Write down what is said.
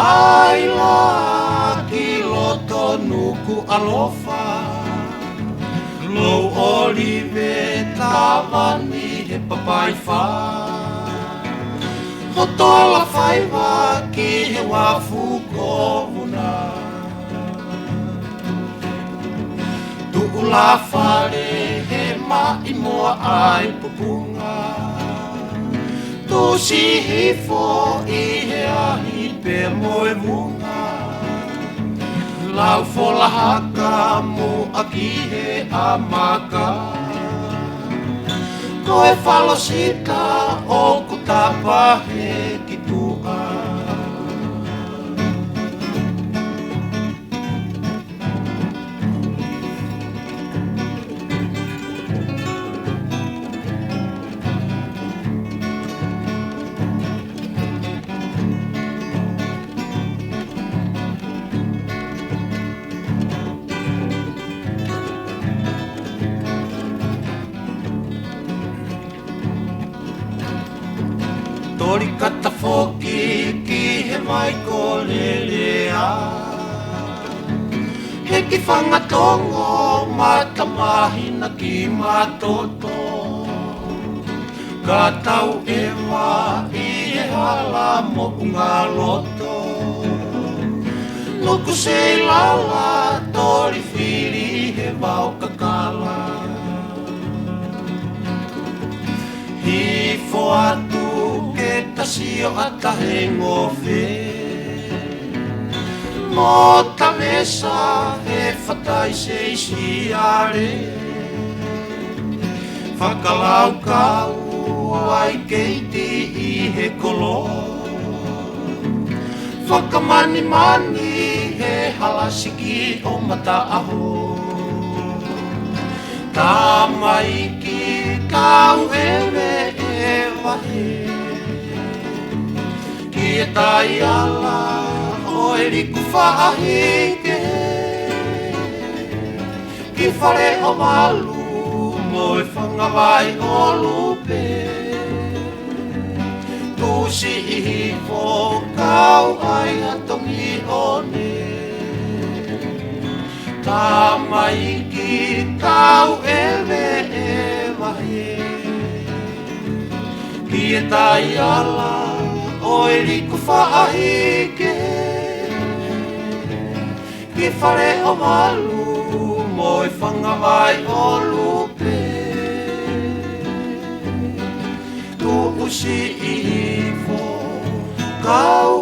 Ai la ki loto nuku alofa Lou olive tawani he papai wha Hotola whaiwa ki he wafu kovuna Tu'ula whare he mai moa ai pupunga Tusi hifo i he ahi pe moe vunga Lau fola haka mo aki he amaka Koe whalosita o kutapa he kitua Tori kata foki ki he mai ko lelea He ki whangatongo matamahina ki matoto Ka tau e wā i he hala mo unga loto Nuku se lala tori whiri he wau kakala Hi fo atu Tasio ata he ngofe Mo ta mesa he whatai se isiare Whakalau kau ai keiti i he kolo Whakamani mani he halasiki o mata aho Tā maiki kau ewe e wahe Ki e tai ala o e riku whaahike Ki whare o malu mo e whangawai o lupe Tusi ihi fo kau ai atongi o ne Tā maiki kau ewe e wahe Ki e tai ala o e riku whaahike Ki whare o malu mo e whangawai o lupe Tu usi i fo kau